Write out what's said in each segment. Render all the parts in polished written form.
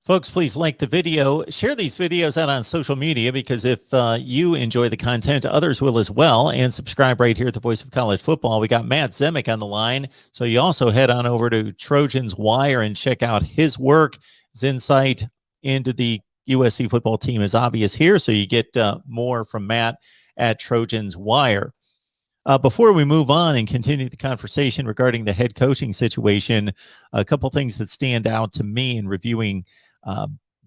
Folks, please like the video, share these videos out on social media, because if you enjoy the content, others will as well, and subscribe right here at the Voice of College Football. We got Matt Zemek on the line, so you also head on over to Trojans Wire and check out his work. His insight into the USC football team is obvious here, so you get more from Matt at Trojans Wire. Before we move on and continue the conversation regarding the head coaching situation, a couple things that stand out to me in reviewing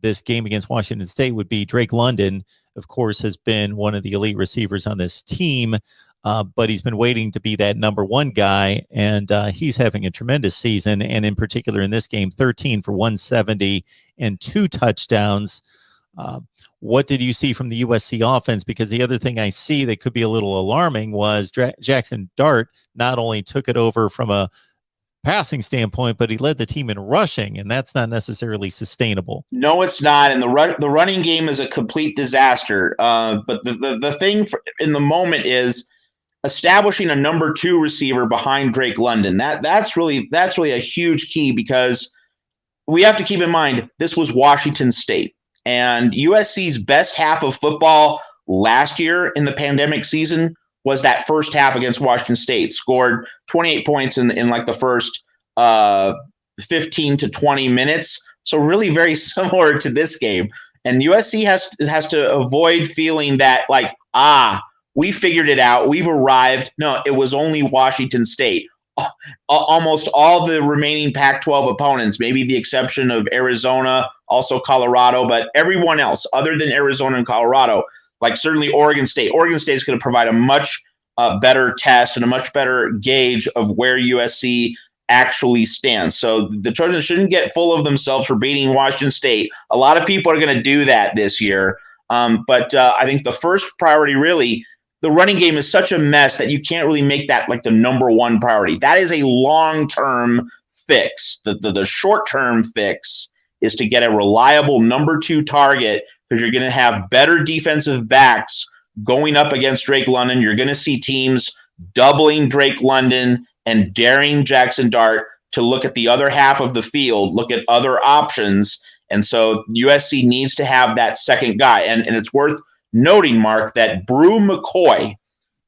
this game against Washington State would be Drake London, of course, has been one of the elite receivers on this team, but he's been waiting to be that number one guy, and he's having a tremendous season, and in particular in this game, 13 for 170 and 2 touchdowns. What did you see from the USC offense? Because the other thing I see that could be a little alarming was Jackson Dart not only took it over from a passing standpoint, but he led the team in rushing, and that's not necessarily sustainable. No, it's not. And the running game is a complete disaster. But the thing in the moment is establishing a number 2 receiver behind Drake London. That's really a huge key, because we have to keep in mind this was Washington State, and USC's best half of football last year in the pandemic season was that first half against Washington State. Scored 28 points in like the first 15 to 20 minutes. So really very similar to this game. And USC has to avoid feeling that like, we figured it out, we've arrived. No, it was only Washington State. Almost all the remaining Pac-12 opponents, maybe the exception of Arizona, also Colorado, but everyone else other than Arizona and Colorado, like certainly Oregon State. Oregon State is going to provide a much better test and a much better gauge of where USC actually stands. So the Trojans shouldn't get full of themselves for beating Washington State. A lot of people are going to do that this year. But I think the first priority, really, the running game is such a mess that you can't really make that like the number one priority. That is a long-term fix. The short-term fix is to get a reliable number 2 target, because you're going to have better defensive backs going up against Drake London. You're going to see teams doubling Drake London and daring Jackson Dart to look at the other half of the field, look at other options. And so USC needs to have that second guy. And it's worth noting, Mark, that Brew McCoy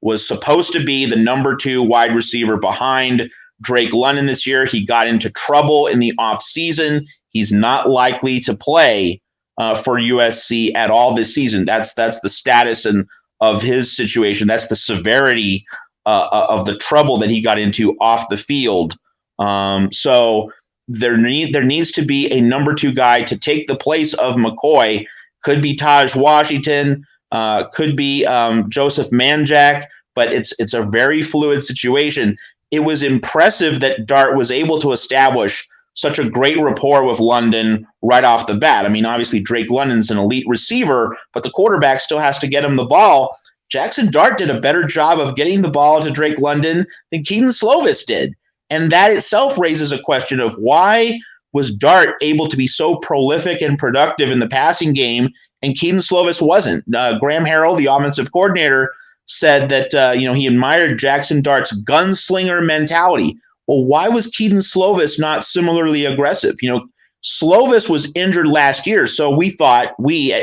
was supposed to be the number 2 wide receiver behind Drake London this year. He got into trouble in the offseason. He's not likely to play for USC at all this season. That's the status of his situation. That's the severity of the trouble that he got into off the field. So there needs to be a number 2 guy to take the place of McCoy. Could be Taj Washington, could be Joseph Manjack, but it's a very fluid situation. It was impressive that Dart was able to establish such a great rapport with London right off the bat. I mean, obviously Drake London's an elite receiver, but the quarterback still has to get him the ball. Jackson Dart did a better job of getting the ball to Drake London than Keaton Slovis did. And that itself raises a question of why was Dart able to be so prolific and productive in the passing game and Keaton Slovis wasn't? Graham Harrell, the offensive coordinator, said that he admired Jackson Dart's gunslinger mentality. Well, why was Keaton Slovis not similarly aggressive? Slovis was injured last year, so we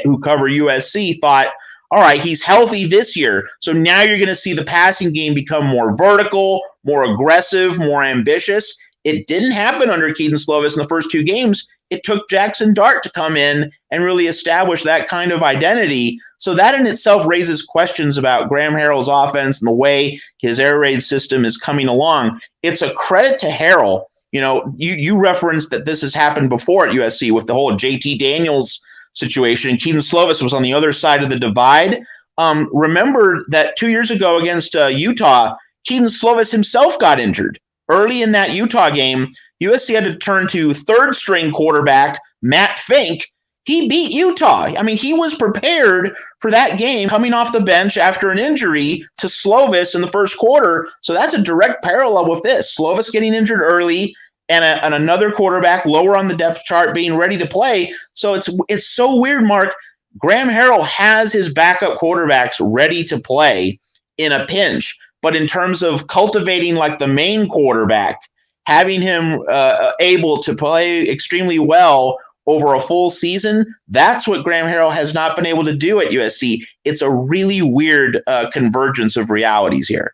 who cover USC thought, all right, he's healthy this year. So now you're going to see the passing game become more vertical, more aggressive, more ambitious. It didn't happen under Keaton Slovis in the first 2 games. It took Jackson Dart to come in and really establish that kind of identity. So that in itself raises questions about Graham Harrell's offense and the way his air raid system is coming along. It's a credit to Harrell. You referenced that this has happened before at USC with the whole JT Daniels situation, and Keaton Slovis was on the other side of the divide. Remember that 2 years ago against Utah, Keaton Slovis himself got injured. Early in that Utah game, USC had to turn to third-string quarterback Matt Fink. He beat Utah. I mean, he was prepared for that game coming off the bench after an injury to Slovis in the first quarter. So that's a direct parallel with this. Slovis getting injured early and another quarterback lower on the depth chart being ready to play. So it's so weird, Mark. Graham Harrell has his backup quarterbacks ready to play in a pinch. But in terms of cultivating like the main quarterback, having him able to play extremely well over a full season. That's what Graham Harrell has not been able to do at USC. It's a really weird convergence of realities here.